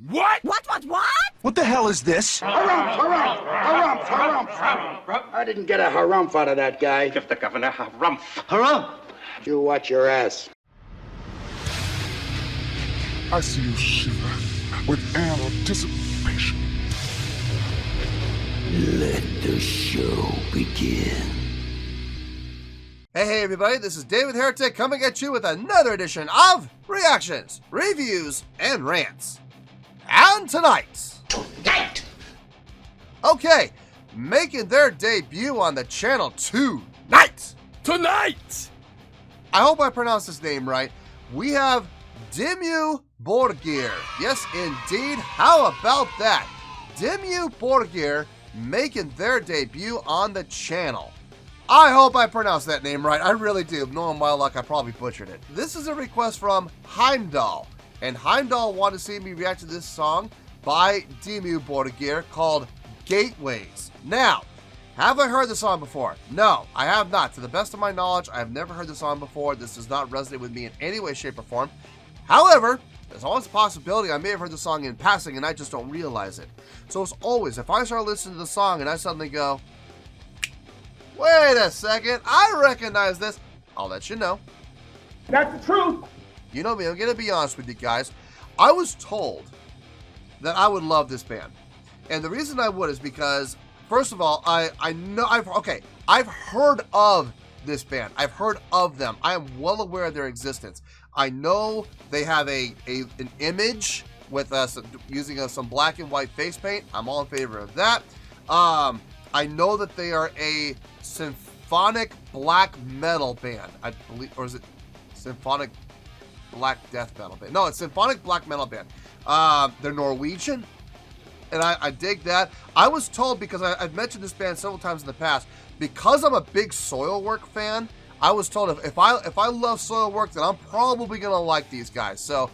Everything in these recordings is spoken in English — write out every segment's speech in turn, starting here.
What? What? What the hell is this? Harumph. I didn't get a harumph out of that guy. Give the governor harumph. Harumph! You watch your ass. I see you shiver with anticipation. Let the show begin. Hey everybody, this is David Heretic coming at you with another edition of Reactions, Reviews, and Rants. And tonight... Okay, making their debut on the channel tonight! I hope I pronounced his name right. We have Dimmu Borgir. Yes, indeed. How about that? Dimmu Borgir making their debut on the channel. I hope I pronounced that name right. I really do. Knowing my luck, I probably butchered it. This is a request from Heimdall. And Heimdall wanted to see me react to this song by Dimmu Borgir called Gateways. Now, have I heard the song before? No, I have not. To the best of my knowledge, I have never heard the song before. This does not resonate with me in any way, shape, or form. However, there's always a possibility I may have heard the song in passing and I just don't realize it. So as always, if I start listening to the song and I suddenly go, wait a second, I recognize this, I'll let you know. That's the truth. You know me, I'm going to be honest with you guys. I was told that I would love this band. And the reason I would is because, first of all, I've heard of this band. I've heard of them. I am well aware of their existence. I know they have an image with using some black and white face paint. I'm all in favor of that. I know that they are a symphonic black metal band. I believe, or is it symphonic black death metal band? No, it's symphonic black metal band. They're Norwegian, and I dig that. I was told, because I've mentioned this band several times in the past, because I'm a big Soilwork fan, I was told if I love Soilwork, then I'm probably gonna like these guys. So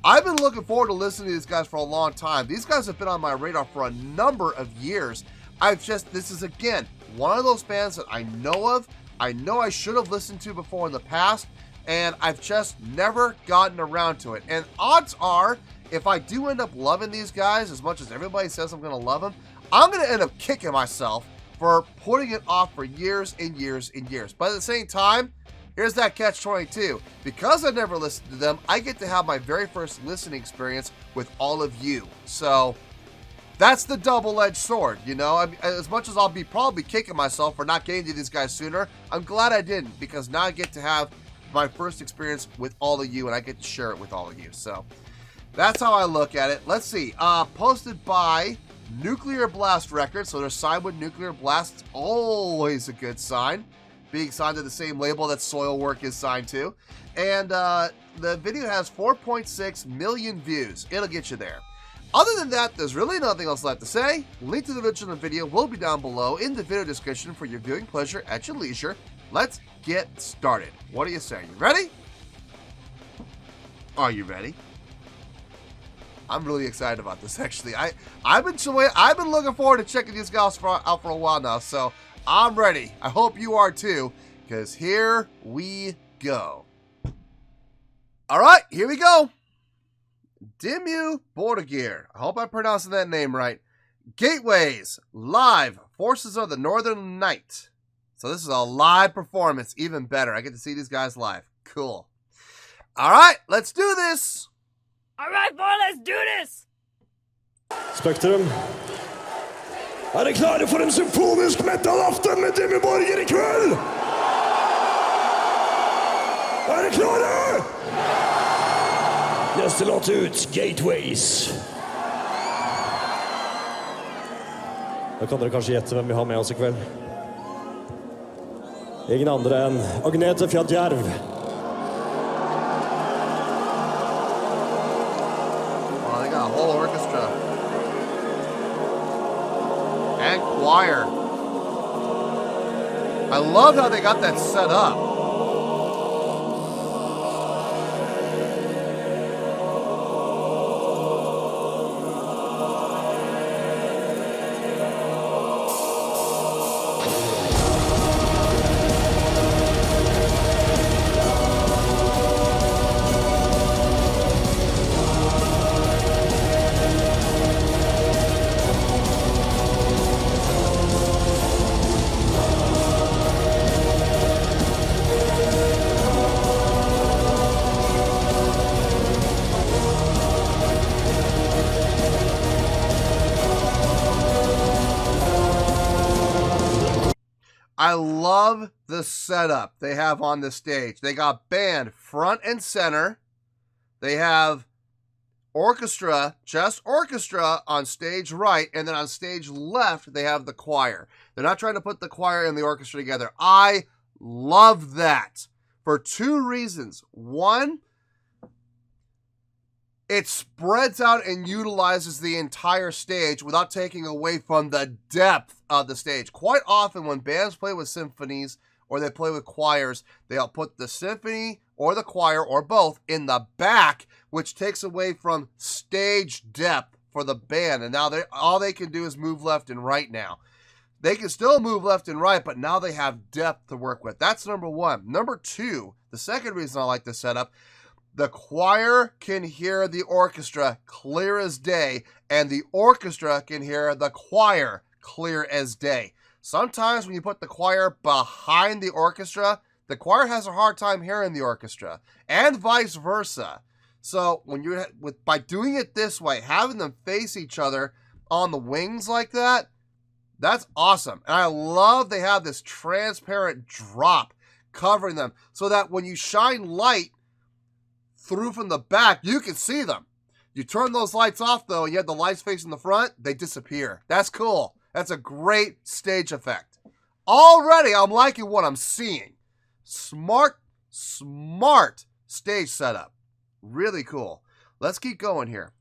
I've been looking forward to listening to these guys for a long time. These guys have been on my radar for a number of years. This is again one of those bands that I know of. I know I should have listened to before in the past, and I've just never gotten around to it. And odds are, if I do end up loving these guys as much as everybody says I'm gonna love them, I'm gonna end up kicking myself for putting it off for years and years and years. But at the same time, here's that catch-22. Because I never listened to them, I get to have my very first listening experience with all of you. So that's the double-edged sword, you know? I mean, as much as I'll be probably kicking myself for not getting to these guys sooner, I'm glad I didn't, because now I get to have my first experience with all of you, and I get to share it with all of you. So that's how I look at it. Let's see. Posted by Nuclear Blast Records, so they're signed with Nuclear Blast. It's always a good sign, being signed to the same label that Soilwork is signed to. And the video has 4.6 million views. It'll get you there. Other than that, there's really nothing else left to say. Link to the original video will be down below in the video description for your viewing pleasure at your leisure. Let's get started. What do you say? You ready? Are you ready? I'm really excited about this, actually. I've been looking forward to checking these guys out for a while now, so I'm ready. I hope you are too, because here we go. All right, here we go. Dimmu Borgir. I hope I'm pronouncing that name right. Gateways, live, Forces of the Northern Night. So this is a live performance, even better. I get to see these guys live. Cool. All right, let's do this. All right, boy, let's do this! Spektrum. Er klare for en symfonisk metal-aften med Dimmu Borgir I kveld? Er klare? Neste låt ut, Gateways. Da kan dere kanskje gjette hvem vi har med oss I kveld. Ingen andre enn Agnete Fjadjerv. A whole orchestra and choir. I love how they got that set up. I love the setup they have on the stage. They got band front and center. They have orchestra, just orchestra on stage right, and then on stage left, they have the choir. They're not trying to put the choir and the orchestra together. I love that for two reasons. One, it spreads out and utilizes the entire stage without taking away from the depth of the stage. Quite often when bands play with symphonies or they play with choirs, they'll put the symphony or the choir or both in the back, which takes away from stage depth for the band. And now all they can do is move left and right now. They can still move left and right, but now they have depth to work with. That's number one. Number two, the second reason I like this setup, the choir can hear the orchestra clear as day, and the orchestra can hear the choir clear as day. Sometimes when you put the choir behind the orchestra, the choir has a hard time hearing the orchestra, and vice versa. So by doing it this way, having them face each other on the wings like that, that's awesome. And I love they have this transparent drop covering them so that when you shine light through from the back, you can see them. You turn those lights off though, and you have the lights facing the front, they disappear. That's cool. That's a great stage effect. Already, I'm liking what I'm seeing. Smart stage setup. Really cool. Let's keep going here.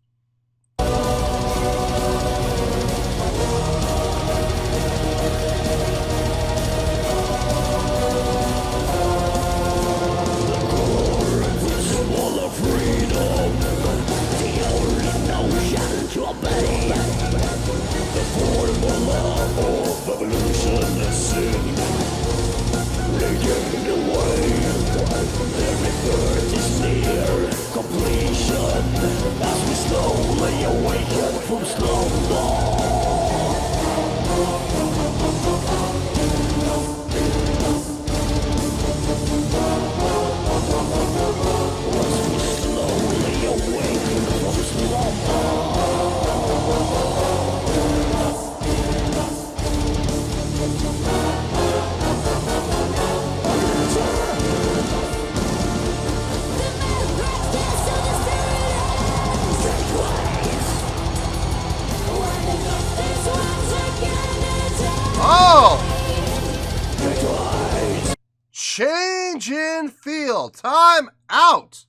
Change in field. Time out.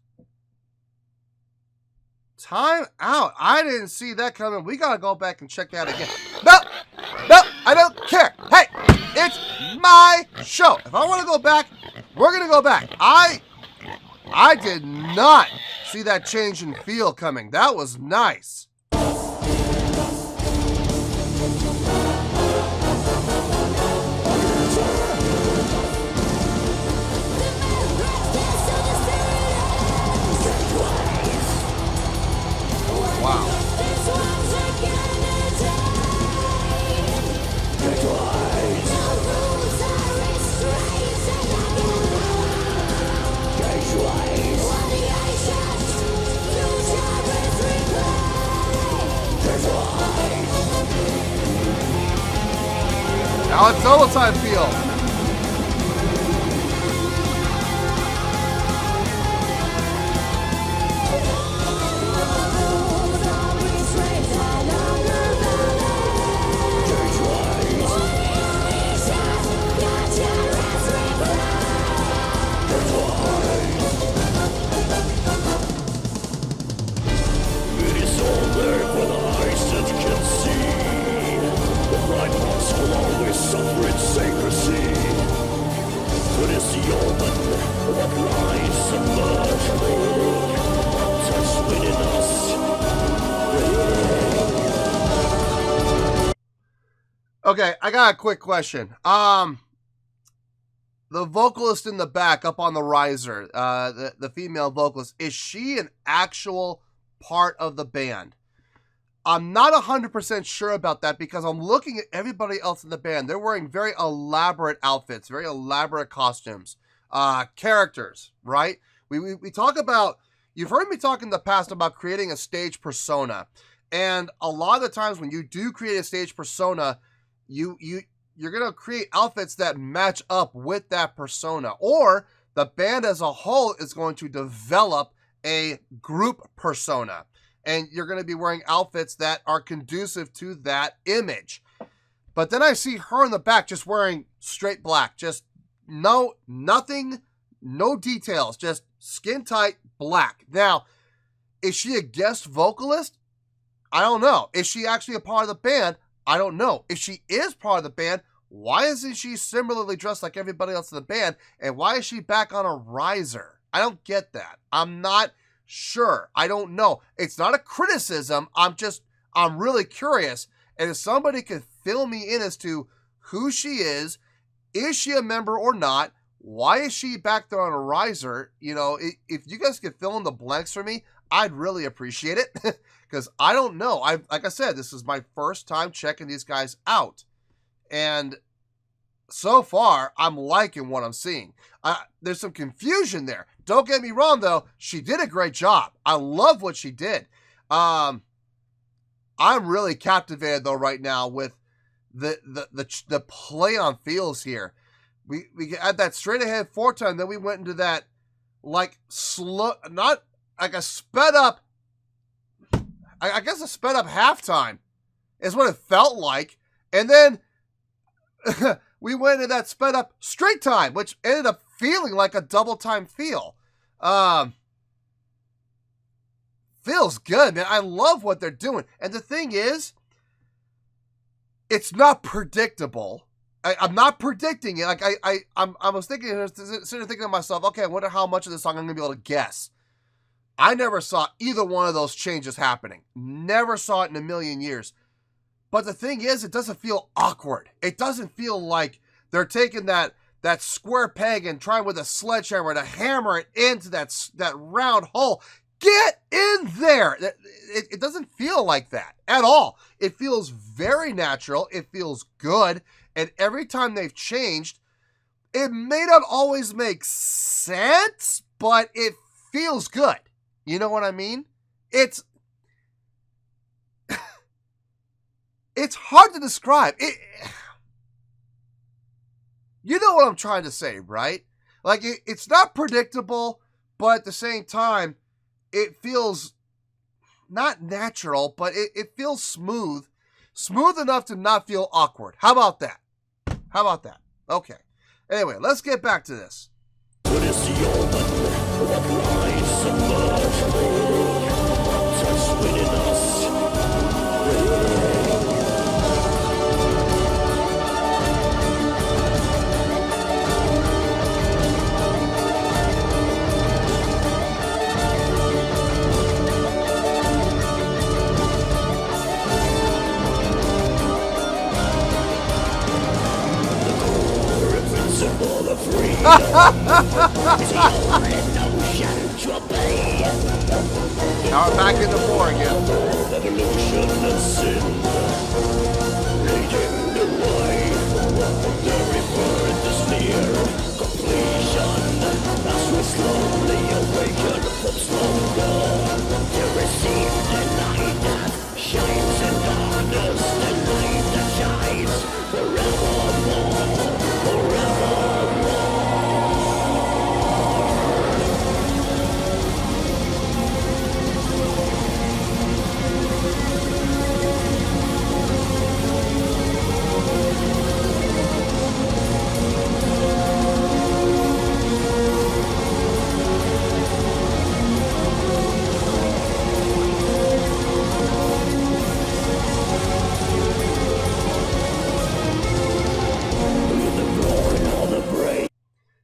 Time out. I didn't see that coming. We got to go back and check that again. No, I don't care. Hey, it's my show. If I want to go back, we're going to go back. I did not see that change in feel coming. That was nice. Wow. Now it's double time feel. Okay, I got a quick question. The vocalist in the back up on the riser, the female vocalist, is she an actual part of the band? I'm not 100% sure about that because I'm looking at everybody else in the band. They're wearing very elaborate outfits, very elaborate costumes, characters, right? We talk about, you've heard me talk in the past about creating a stage persona. And a lot of the times when you do create a stage persona, you you're going to create outfits that match up with that persona, or the band as a whole is going to develop a group persona, and you're going to be wearing outfits that are conducive to that image. But then I see her in the back just wearing straight black, just nothing, no details, just skin tight black. Now, is she a guest vocalist? I don't know. Is she actually a part of the band? I don't know. If she is part of the band, why isn't she similarly dressed like everybody else in the band? And why is she back on a riser? I don't get that. I'm not sure. I don't know. It's not a criticism. I'm really curious. And if somebody could fill me in as to who she is she a member or not? Why is she back there on a riser? You know, if you guys could fill in the blanks for me, I'd really appreciate it. Because I don't know. Like I said, this is my first time checking these guys out. And so far, I'm liking what I'm seeing. There's some confusion there. Don't get me wrong, though. She did a great job. I love what she did. I'm really captivated, though, right now with the play on feels here. We had that straight ahead 4-time, then we went into that like slow, not like a sped up. I guess a sped up halftime is what it felt like, and then we went into that sped up straight time, which ended up feeling like a double time feel. Feels good, man. I love what they're doing, and the thing is, it's not predictable. I'm not predicting it. Like I was thinking, sitting thinking to myself, okay, I wonder how much of this song I'm gonna be able to guess. I never saw either one of those changes happening. Never saw it in a million years. But the thing is, it doesn't feel awkward. It doesn't feel like they're taking that square peg and trying with a sledgehammer to hammer it into that round hole. Get in there. It doesn't feel like that at all. It feels very natural. It feels good. And every time they've changed, it may not always make sense, but it feels good. You know what I mean? It's hard to describe. You know what I'm trying to say, right? Like, it's not predictable, but at the same time, it feels not natural, but it feels smooth. Smooth enough to not feel awkward. How about that? Okay. Anyway, let's get back to this. What is the omen? What lies above me? Touch within us. Now we're back in the floor again. Evolution and sin, leading the way. The rebirth is near completion. As we slowly awaken from slumber, to receive the light that shines in darkness, the light that shines forevermore, forevermore.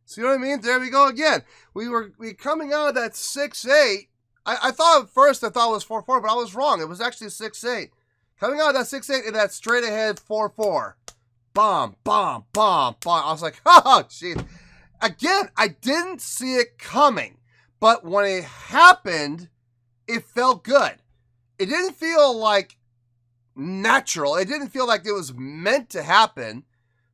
See what I mean? There we go again. We coming out of that 6-8. I thought at first it was 4-4, but I was wrong. It was actually 6-8. Coming out of that 6-8 in that straight ahead 4-4. Bomb, bomb, bomb, bomb. I was like, oh, jeez. Again, I didn't see it coming, but when it happened, it felt good. It didn't feel like natural. It didn't feel like it was meant to happen,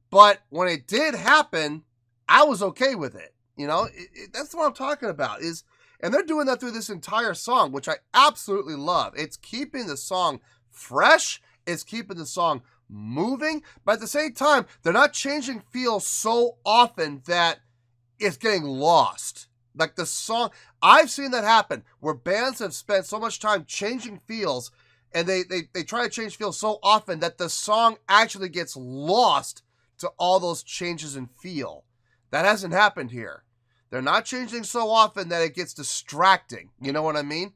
but when it did happen, I was okay with it. You know, that's what I'm talking about. And they're doing that through this entire song, which I absolutely love. It's keeping the song fresh. It's keeping the song moving, but at the same time, they're not changing feel so often that it's getting lost. Like the song, I've seen that happen where bands have spent so much time changing feels and they try to change feels so often that the song actually gets lost to all those changes in feel. That hasn't happened here. They're not changing so often that it gets distracting. You know what I mean?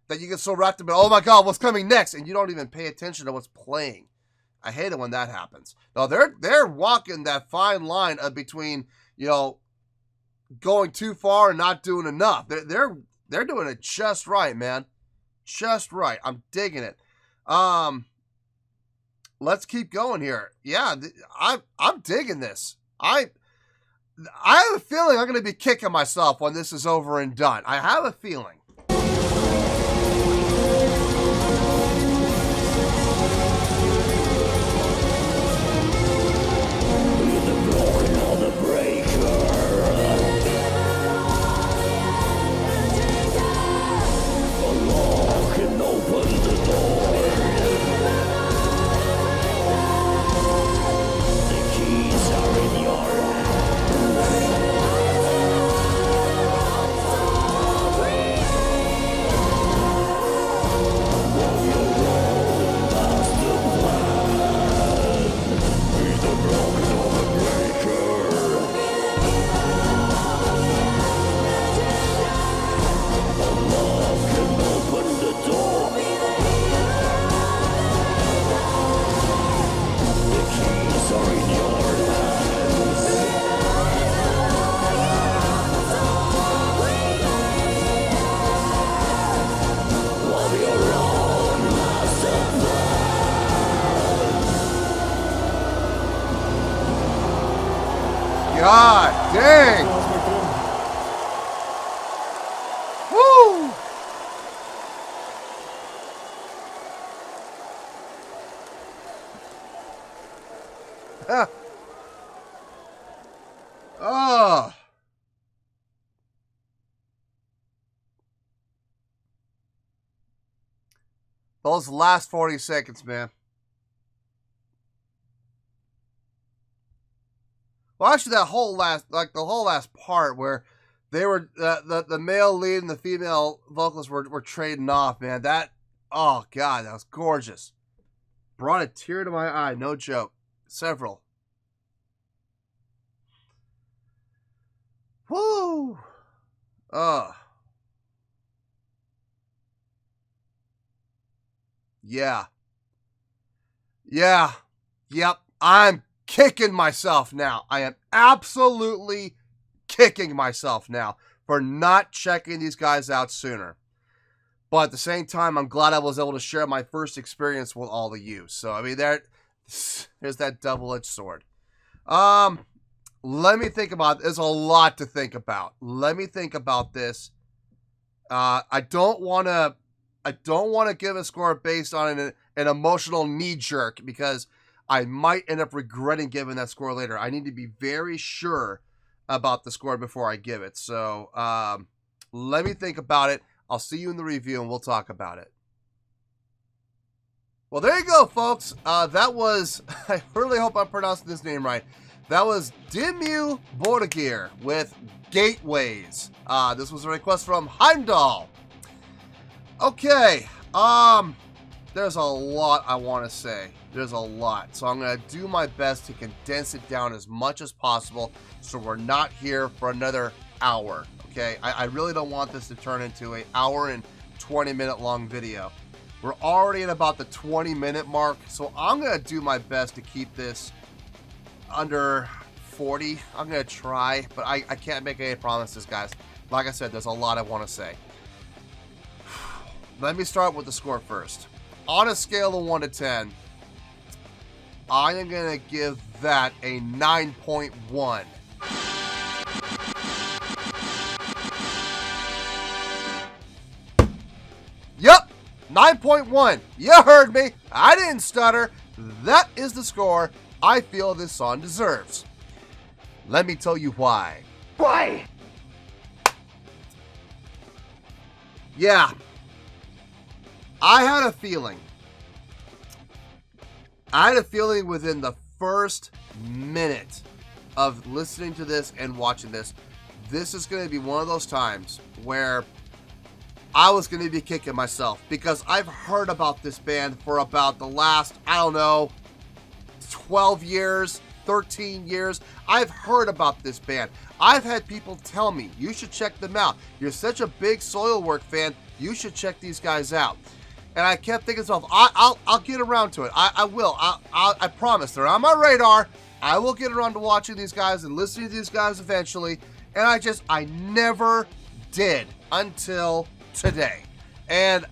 That you get so wrapped up in, oh my God, what's coming next? And you don't even pay attention to what's playing. I hate it when that happens. No, they're walking that fine line of between, you know, going too far and not doing enough. They're doing it just right, man. Just right. I'm digging it. Let's keep going here. Yeah, I'm digging this. I have a feeling I'm going to be kicking myself when this is over and done. I have a feeling. God dang! Woo! Oh. Those last 40 seconds, man. Well, actually, that whole last, like the whole last part where they were, the male lead and the female vocalists were trading off, man. That, oh God, that was gorgeous. Brought a tear to my eye, no joke. Several. Woo! Yeah. Yeah. Yep. I'm kicking myself now. I am absolutely kicking myself now for not checking these guys out sooner. But at the same time, I'm glad I was able to share my first experience with all of you. So, I mean, there's that double-edged sword. Let me think about it. There's a lot to think about. Let me think about this. I don't want to give a score based on an emotional knee jerk because I might end up regretting giving that score later. I need to be very sure about the score before I give it. So let me think about it. I'll see you in the review and we'll talk about it. Well, there you go, folks. That was, I really hope I'm pronouncing this name right. That was Dimmu Borgir with Gateways. This was a request from Heimdall. Okay, there's a lot I want to say. There's a lot. So I'm going to do my best to condense it down as much as possible so we're not here for another hour. Okay, I really don't want this to turn into an hour and 20-minute long video. We're already at about the 20-minute mark, so I'm going to do my best to keep this under 40. I'm going to try, but I can't make any promises, guys. Like I said, there's a lot I want to say. Let me start with the score first. On a scale of 1 to 10, I am going to give that a 9.1. Yep, 9.1. You heard me. I didn't stutter. That is the score I feel this song deserves. Let me tell you why. Why? Yeah. I had a feeling I had a feeling within the first minute of listening to this and watching this, this is going to be one of those times where I was going to be kicking myself, because I've heard about this band for about the last, 12 years, 13 years. I've heard about this band. I've had people tell me, you should check them out. You're such a big Soilwork fan, you should check these guys out. And I kept thinking to myself, I'll get around to it. I will. I promise. They're on my radar. I will get around to watching these guys and listening to these guys eventually. And I never did until today. And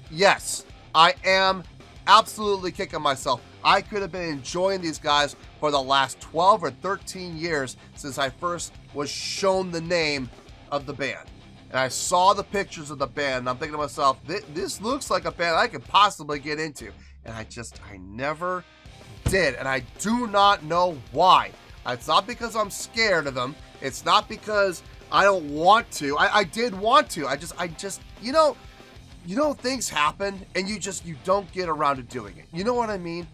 yes, I am absolutely kicking myself. I could have been enjoying these guys for the last 12 or 13 years since I first was shown the name of the band. And I saw the pictures of the band, and I'm thinking to myself, this looks like a band I could possibly get into. And I never did. And I do not know why. It's not because I'm scared of them. It's not because I don't want to. I did want to. I just, you know, things happen, and you don't get around to doing it. You know what I mean?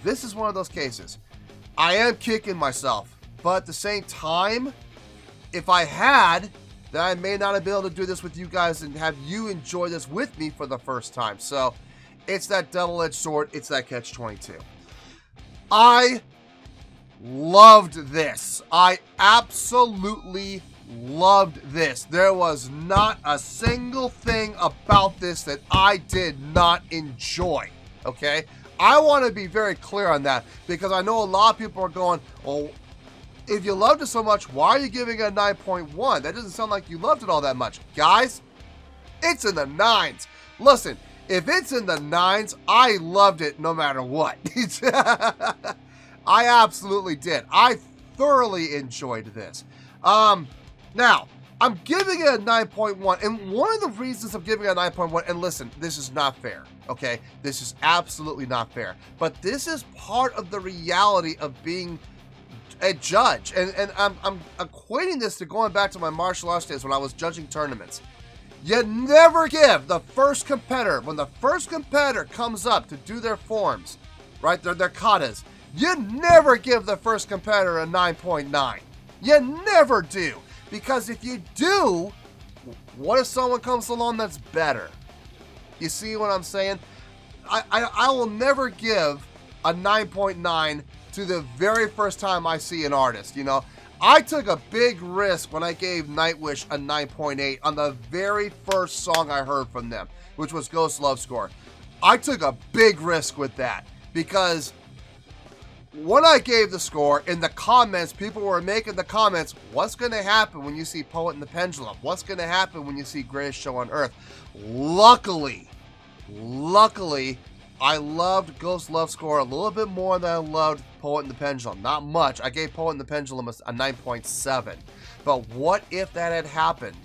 This is one of those cases. I am kicking myself, but at the same time, if I had, then I may not have been able to do this with you guys and have you enjoy this with me for the first time. So it's that double-edged sword. It's that catch-22. I loved this. I absolutely loved this. There was not a single thing about this that I did not enjoy. Okay? I want to be very clear on that, because I know a lot of people are going, well, if you loved it so much, why are you giving it a 9.1? That doesn't sound like you loved it all that much. Guys, it's in the 9s. Listen, if it's in the 9s, I loved it no matter what. I absolutely did. I thoroughly enjoyed this. Now, I'm giving it a 9.1, and one of the reasons I'm giving it a 9.1, and listen, this is not fair, okay? This is absolutely not fair. But this is part of the reality of being a judge, and I'm equating this to going back to my martial arts days when I was judging tournaments. You never give the first competitor, when the first competitor comes up to do their forms, right, their katas, you never give the first competitor a 9.9. You never do. Because if you do, what if someone comes along that's better? You see what I'm saying? I will never give a 9.9 to the very first time I see an artist, you know? I took a big risk when I gave Nightwish a 9.8 on the very first song I heard from them, which was Ghost Love Score. I took a big risk with that, because when I gave the score, in the comments, people were making the comments, what's going to happen when you see Poet and the Pendulum? What's going to happen when you see Greatest Show on Earth? Luckily, I loved Ghost Love Score a little bit more than I loved Poet and the Pendulum. Not much. I gave Poet and the Pendulum a 9.7. But what if that had happened?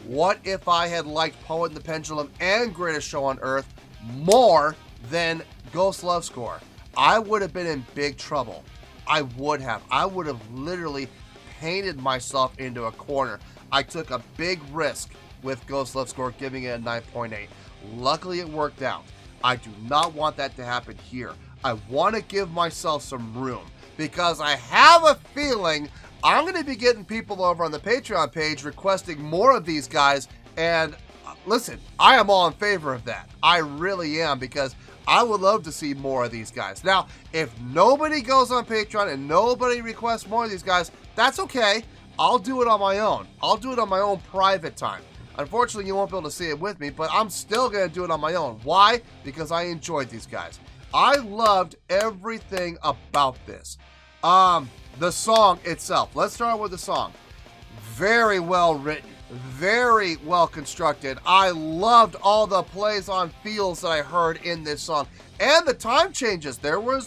What if I had liked Poet and the Pendulum and Greatest Show on Earth more than Ghost Love Score? I would have been in big trouble. I would have literally painted myself into a corner. I took a big risk with Ghost Love Score, giving it a 9.8. Luckily, it worked out. I do not want that to happen here. I want to give myself some room, because I have a feeling I'm going to be getting people over on the Patreon page requesting more of these guys. And listen, I am all in favor of that. I really am, because I would love to see more of these guys. Now, if nobody goes on Patreon and nobody requests more of these guys, that's okay. I'll do it on my own. I'll do it on my own private time. Unfortunately, you won't be able to see it with me, but I'm still going to do it on my own. Why? Because I enjoyed these guys. I loved everything about this. The song itself. Let's start with the song. Very well written. Very well constructed. I loved all the plays on feels that I heard in this song, and the time changes. There were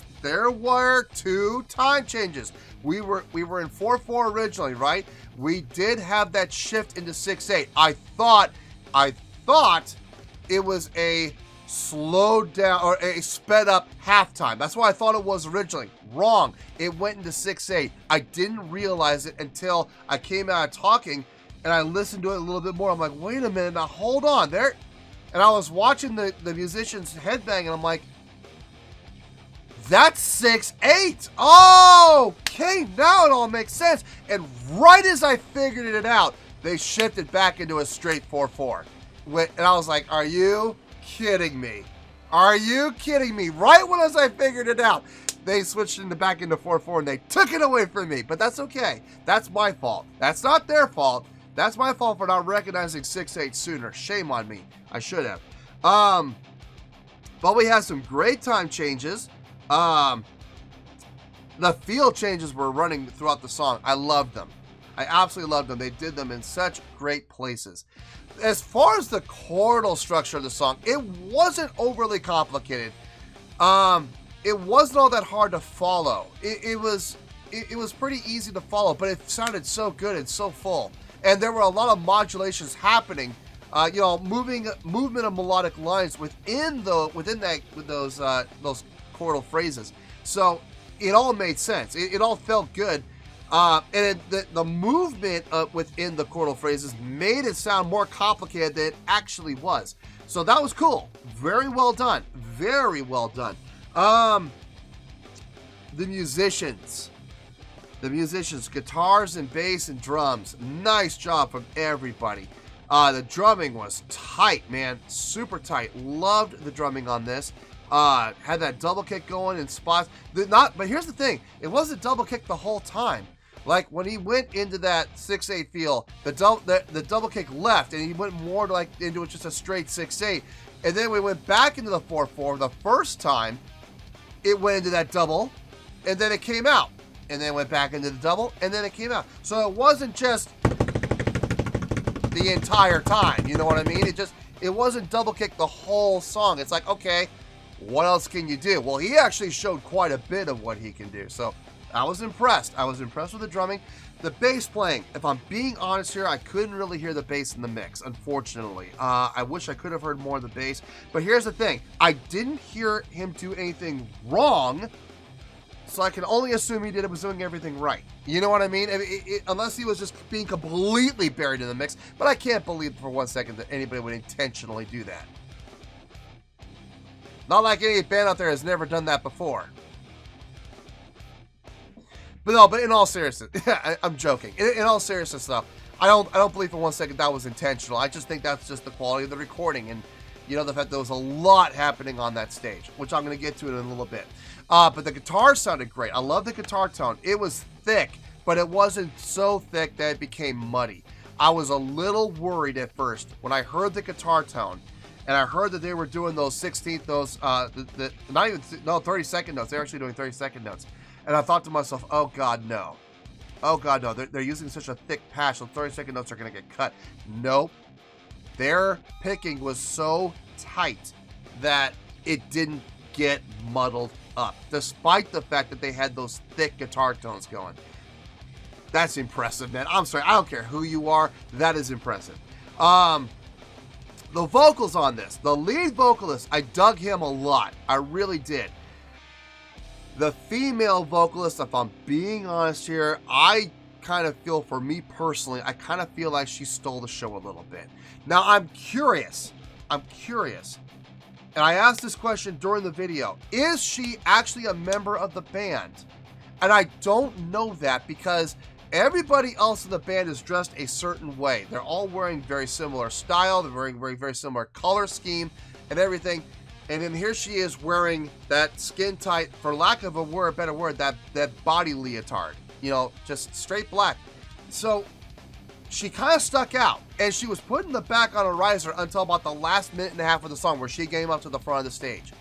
2 time changes. We were in 4/4 originally, right? We did have that shift into 6/8. I thought it was a slowed down or a sped up halftime. That's what I thought it was originally. Wrong. It went into 6/8. I didn't realize it until I came out talking and I listened to it a little bit more. I'm like, wait a minute, now hold on there. And I was watching the musicians headbang, and I'm like, That's 6/8. Oh, okay, now it all makes sense. And right as I figured it out, they shifted back into a straight 4/4. And I was like, are you kidding me? Are you kidding me? Right when as I figured it out, they switched back into 4/4 and they took it away from me. But that's okay. That's my fault. That's not their fault. That's my fault for not recognizing 6/8 sooner. Shame on me. I should have. But we had some great time changes. The feel changes were running throughout the song. I loved them. I absolutely loved them. They did them in such great places. As far as the chordal structure of the song, it wasn't overly complicated. It wasn't all that hard to follow. It was pretty easy to follow, but it sounded so good and so full. And there were a lot of modulations happening. Movement of melodic lines within those chordal phrases. So it all made sense. It all felt good. And the movement within the chordal phrases made it sound more complicated than it actually was. So that was cool. Very well done. Very well done. The musicians, guitars and bass and drums. Nice job from everybody. The drumming was tight, man. Super tight. Loved the drumming on this. Had that double kick going in spots. But here's the thing. It wasn't double kick the whole time. Like when he went into that 6/8 feel, the double kick left, and he went more into just a straight 6/8. And then we went back into the 4/4. The first time, it went into that double, and then it came out. And then went back into the double, and then it came out. So it wasn't just the entire time. You know what I mean? It wasn't double kick the whole song. It's like, okay, what else can you do? Well, he actually showed quite a bit of what he can do. So I was impressed. I was impressed with the drumming. The bass playing, if I'm being honest here, I couldn't really hear the bass in the mix, unfortunately. I wish I could have heard more of the bass. But here's the thing. I didn't hear him do anything wrong, so I can only assume he was doing everything right. You know what I mean? Unless he was just being completely buried in the mix. But I can't believe for 1 second that anybody would intentionally do that. Not like any band out there has never done that before. But in all seriousness, I'm joking. In all seriousness, though, I don't believe for 1 second that was intentional. I just think that's just the quality of the recording, and the fact there was a lot happening on that stage, which I'm going to get to in a little bit. But the guitar sounded great. I love the guitar tone. It was thick, but it wasn't so thick that it became muddy. I was a little worried at first when I heard the guitar tone, and I heard that they were doing those 16th, 30-second notes. They're actually doing 30-second notes. And I thought to myself, oh God, no. Oh God, no. They're using such a thick patch, so 30-second notes are going to get cut. Nope. Their picking was so tight that it didn't get muddled up, despite the fact that they had those thick guitar tones going. That's impressive, man. I'm sorry. I don't care who you are. That is impressive. The vocals on this. The lead vocalist, I dug him a lot. I really did. The female vocalist, if I'm being honest here, I kind of feel, for me personally, I kind of feel like she stole the show a little bit. Now, I'm curious. And I asked this question during the video. Is she actually a member of the band? And I don't know that because everybody else in the band is dressed a certain way. They're all wearing very similar style. They're wearing very similar color scheme and everything. And then here she is wearing that skin tight, for lack of a better word, that body leotard. Just straight black. So she kind of stuck out, and she was putting the back on a riser until about the last minute and a half of the song, where she came up to the front of the stage.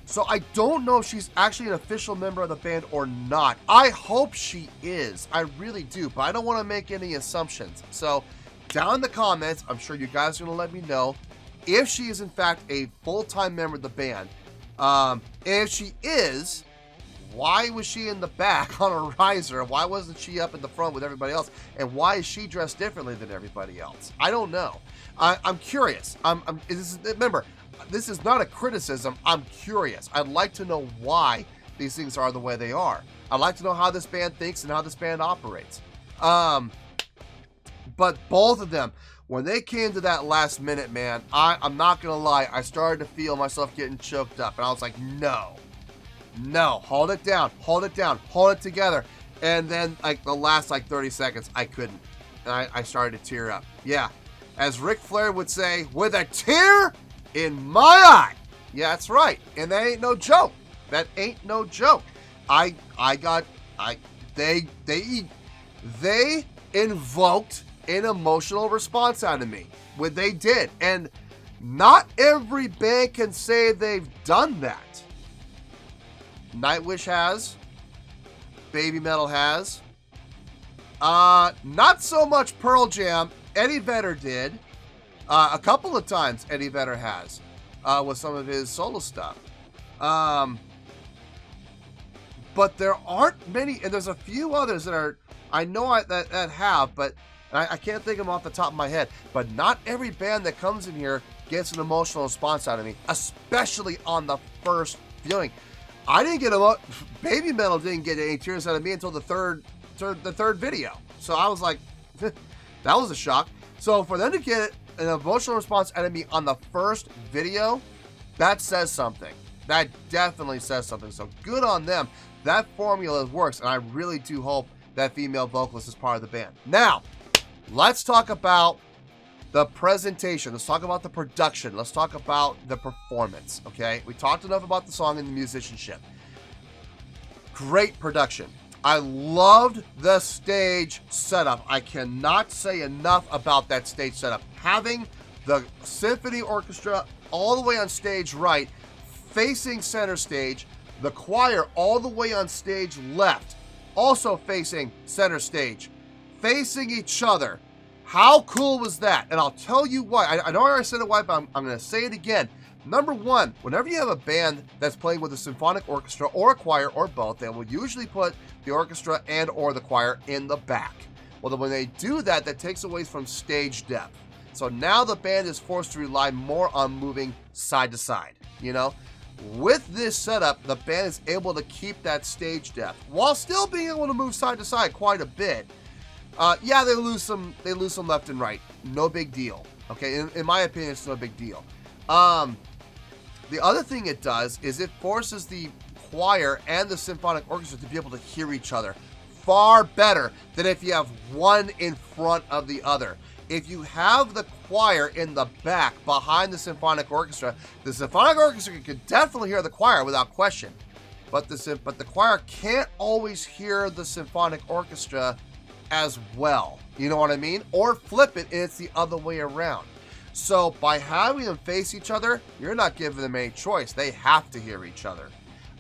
So I don't know if she's actually an official member of the band or not. I hope she is. I really do, but I don't want to make any assumptions. So down in the comments, I'm sure you guys are going to let me know if she is in fact a full-time member of the band. And if she is, why was she in the back on a riser? Why wasn't she up in the front with everybody else? And why is she dressed differently than everybody else? I don't know. I'm curious. Remember, this is not a criticism. I'm curious. I'd like to know why these things are the way they are. I'd like to know how this band thinks and how this band operates. But both of them, when they came to that last minute, man, I'm not going to lie, I started to feel myself getting choked up. And I was like, no. no, hold it down, hold it down, hold it together. And then like the last like 30 seconds, I couldn't. And I started to tear up. Yeah, as Ric Flair would say, with a tear in my eye. Yeah, that's right. And that ain't no joke. That ain't no joke. They invoked an emotional response out of me. What they did. And not every band can say they've done that. Nightwish has. Baby Metal has. Not so much Pearl Jam. Eddie Vedder did. A couple of times Eddie Vedder has. With some of his solo stuff. But there aren't many, and there's a few others that are, I know that have, but I can't think of them off the top of my head. But not every band that comes in here gets an emotional response out of me, especially on the first viewing. I didn't get Baby Metal didn't get any tears out of me until the third video. So I was like, that was a shock. So for them to get an emotional response out of me on the first video, that says something. That definitely says something. So good on them. That formula works, and I really do hope that female vocalist is part of the band. Now, let's talk about the presentation. Let's talk about the production. Let's talk about the performance, okay? We talked enough about the song and the musicianship. Great production. I loved the stage setup. I cannot say enough about that stage setup. Having the symphony orchestra all the way on stage right, facing center stage, the choir all the way on stage left, also facing center stage, facing each other. How cool was that? And I'll tell you why. I know I already said it why, but I'm going to say it again. Number one, whenever you have a band that's playing with a symphonic orchestra or a choir or both, they will usually put the orchestra and or the choir in the back. Well, then when they do that, that takes away from stage depth. So now the band is forced to rely more on moving side to side, you know? With this setup, the band is able to keep that stage depth while still being able to move side to side quite a bit. Yeah, they lose some left and right. No big deal. Okay, in my opinion, it's no big deal. The other thing it does is it forces the choir and the symphonic orchestra to be able to hear each other far better than if you have one in front of the other. If you have the choir in the back behind the symphonic orchestra can definitely hear the choir without question. But the choir can't always hear the symphonic orchestra as well. You know what I mean? Or flip it and it's the other way around. So by having them face each other, you're not giving them any choice. They have to hear each other.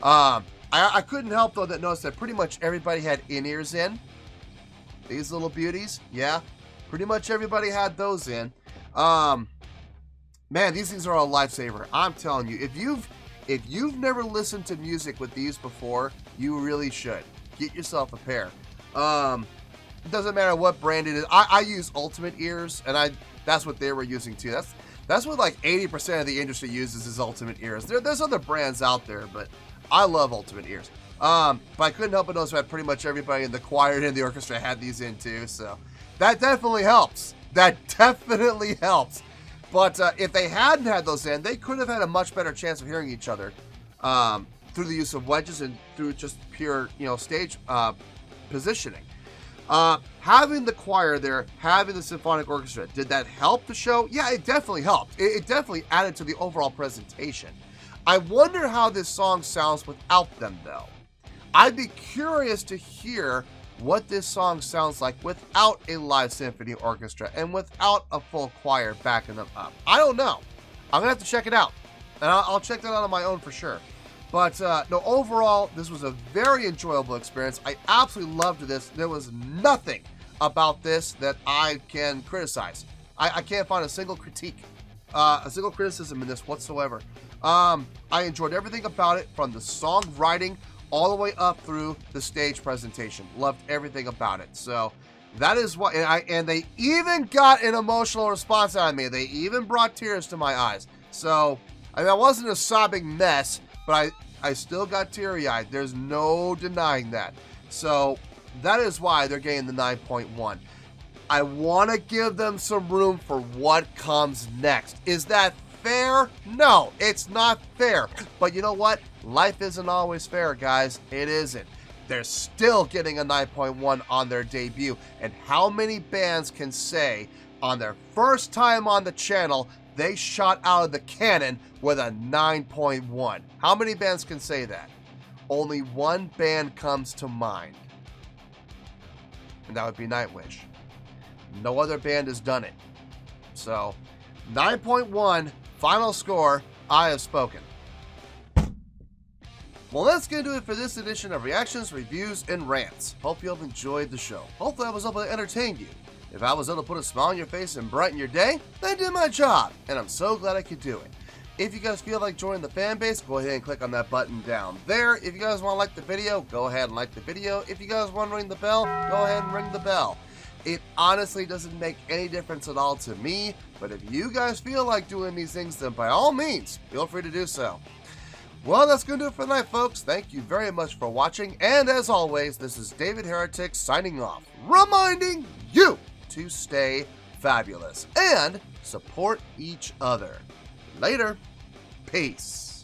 I couldn't help though that notice that pretty much everybody had in-ears in. These little beauties, yeah. Pretty much everybody had those in. Man, these things are a lifesaver. I'm telling you, if you've never listened to music with these before, you really should. Get yourself a pair. It doesn't matter what brand it is. I use Ultimate Ears, and that's what they were using too. That's what like 80% of the industry uses is Ultimate Ears. There's other brands out there, but I love Ultimate Ears. But I couldn't help but notice that pretty much everybody in the choir and the orchestra had these in too, so that definitely helps. That definitely helps. But if they hadn't had those in, they could have had a much better chance of hearing each other through the use of wedges and through just pure, stage positioning. Having the choir there, having the symphonic orchestra, did that help the show? Yeah, it definitely helped. It definitely added to the overall presentation. I wonder how this song sounds without them, though. I'd be curious to hear what this song sounds like without a live symphony orchestra and without a full choir backing them up. I don't know. I'm gonna have to check it out, and I'll check that out on my own for sure. But no, overall, this was a very enjoyable experience. I absolutely loved this. There was nothing about this that I can criticize. I can't find a single critique, a single criticism in this whatsoever. I enjoyed everything about it, from the song writing all the way up through the stage presentation. Loved everything about it. So that is what, and they even got an emotional response out of me. They even brought tears to my eyes. So I wasn't a sobbing mess, but I still got teary-eyed. There's no denying that. So that is why they're getting the 9.1. I want to give them some room for what comes next. Is that fair? No, it's not fair. But you know what? Life isn't always fair, guys. It isn't. They're still getting a 9.1 on their debut. And how many bands can say on their first time on the channel, they shot out of the cannon with a 9.1? How many bands can say that? Only one band comes to mind. And that would be Nightwish. No other band has done it. So, 9.1, final score, I have spoken. Well, that's going to do it for this edition of Reactions, Reviews, and Rants. Hope you have enjoyed the show. Hopefully I was able to entertain you. If I was able to put a smile on your face and brighten your day, then I did my job, and I'm so glad I could do it. If you guys feel like joining the fan base, go ahead and click on that button down there. If you guys want to like the video, go ahead and like the video. If you guys want to ring the bell, go ahead and ring the bell. It honestly doesn't make any difference at all to me, but if you guys feel like doing these things, then by all means, feel free to do so. Well, that's going to do it for tonight, folks. Thank you very much for watching, and as always, this is David Heretic signing off, reminding you to stay fabulous and support each other. Later. Peace.